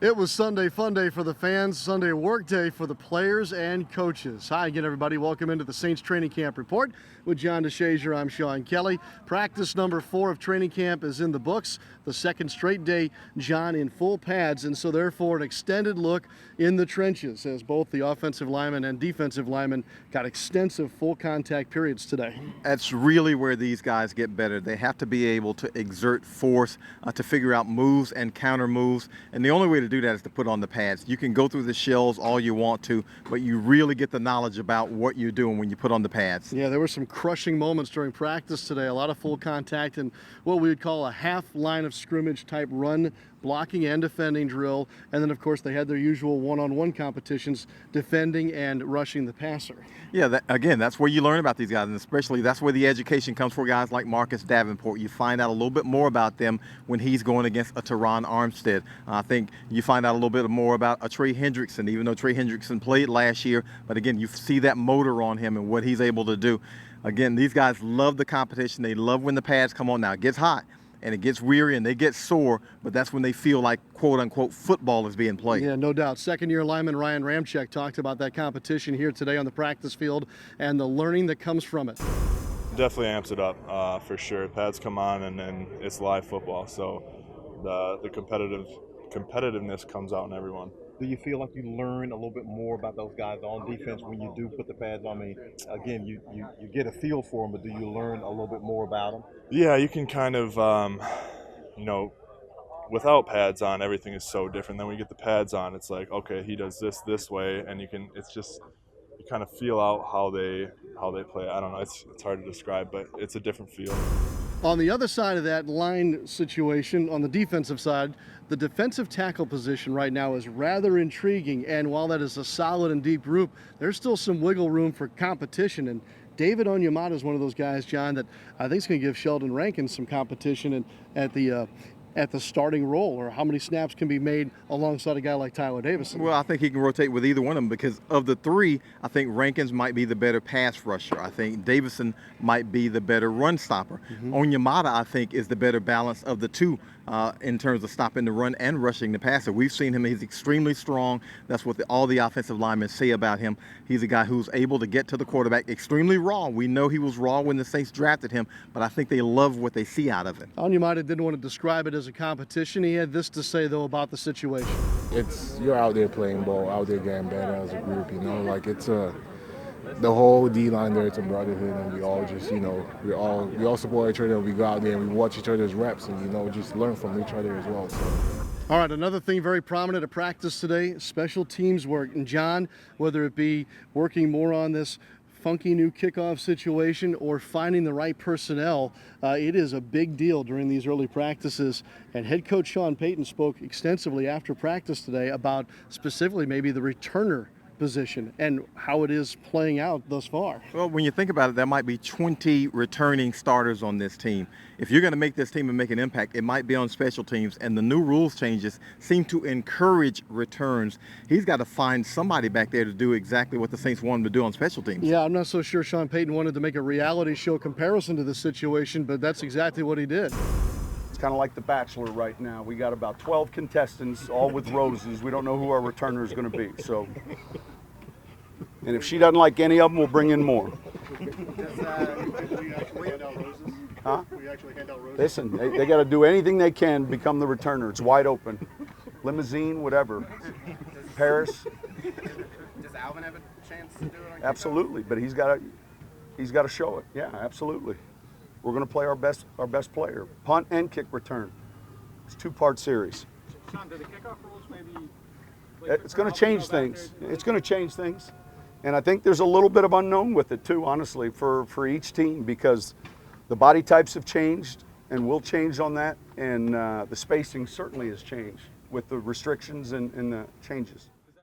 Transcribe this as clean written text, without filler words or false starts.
It was Sunday fun day for the fans, Sunday work day for the players and coaches. Hi again, everybody. Welcome into the Saints Training Camp Report with John DeShazier. I'm Sean Kelly. Practice number 4 of training camp is in the books. The second straight day, John, in full pads, and so therefore an extended look in the trenches as both the offensive linemen and defensive linemen got extensive full contact periods today. That's really where these guys get better. They have to be able to exert force to figure out moves and counter moves, and the only way to do that is to put on the pads. You can go through the shells all you want to, but you really get the knowledge about what you're doing when you put on the pads. Yeah, there were some crushing moments during practice today. A lot of full contact and what we would call a half line of scrimmage type run, blocking and defending drill. And then, of course, they had their usual one-on-one competitions, defending and rushing the passer. Yeah, again, that's where you learn about these guys, and especially that's where the education comes for guys like Marcus Davenport. You find out a little bit more about them when he's going against a Teron Armstead. I think you find out a little bit more about a Trey Hendrickson, even though Trey Hendrickson played last year. But again, you see that motor on him and what he's able to do. Again, these guys love the competition. They love when the pads come on. Now, it gets hot and it gets weary and they get sore, but that's when they feel like, quote unquote, football is being played. Yeah, no doubt. Second-year lineman Ryan RAMCZYK talked about that competition here today on the practice field and the learning that comes from it. Definitely amps it up for sure. Pads come on and it's live football, so the competitiveness comes out in everyone. Do you feel like you learn a little bit more about those guys on defense when you do put the pads on? I mean, again, you get a feel for them, but do you learn a little bit more about them? Yeah, you can kind of, without pads on, everything is so different. Then when you get the pads on, it's like, okay, he does this way, and you kind of feel out how they play. I don't know, it's hard to describe, but it's a different feel. On the other side of that line situation, on the defensive side, the defensive tackle position right now is rather intriguing. And while that is a solid and deep group, there's still some wiggle room for competition. And David ONYEMATA is one of those guys, John, that I think is going to give Sheldon Rankin some competition and at the starting role, or how many snaps can be made alongside a guy like Tyler Davison. Well, I think he can rotate with either one of them because of the three, I think Rankins might be the better pass rusher. I think Davison might be the better run stopper. ONYEMATA, I think, is the better balance of the two in terms of stopping the run and rushing the passer. We've seen him. He's extremely strong. That's what all the offensive linemen say about him. He's a guy who's able to get to the quarterback, extremely raw. We know he was raw when the Saints drafted him, but I think they love what they see out of him. ONYEMATA didn't want to describe it as a competition. He had this to say, though, about the situation. You're out there playing ball, out there getting better as a group, like it's the whole D-line there, it's a brotherhood, and we all just, we all support each other, and we go out there and we watch each other's reps and, just learn from each other as well. So. All right, another thing very prominent at practice today, special teams work. And John, whether it be working more on this funky new kickoff situation or finding the right personnel, it is a big deal during these early practices. And head coach Sean Payton spoke extensively after practice today about specifically maybe the returner position and how it is playing out thus far. Well, when you think about it, there might be 20 returning starters on this team. If you're going to make this team and make an impact, it might be on special teams, and the new rules changes seem to encourage returns. He's got to find somebody back there to do exactly what the Saints want him to do on special teams. Yeah, I'm not so sure Sean Payton wanted to make a reality show comparison to the situation, but that's exactly what he did. It's kind of like The Bachelor right now. We got about 12 contestants, all with roses. We don't know who our returner is going to be. So, and if she doesn't like any of them, we'll bring in more. We actually hand out roses? Huh? We actually hand out roses? Listen, they got to do anything they can to become the returner. It's wide open. Limousine, whatever. Paris. Does Alvin have a chance to do it? Absolutely, but he's got to show it. Yeah, absolutely. We're going to play our best player, punt and kick return. It's a 2-part series. Sean, do the kickoff rules maybe? It's going to change things. It's going to change things, and I think there's a little bit of unknown with it too, honestly, for each team because the body types have changed and will change on that, and the spacing certainly has changed with the restrictions and the changes.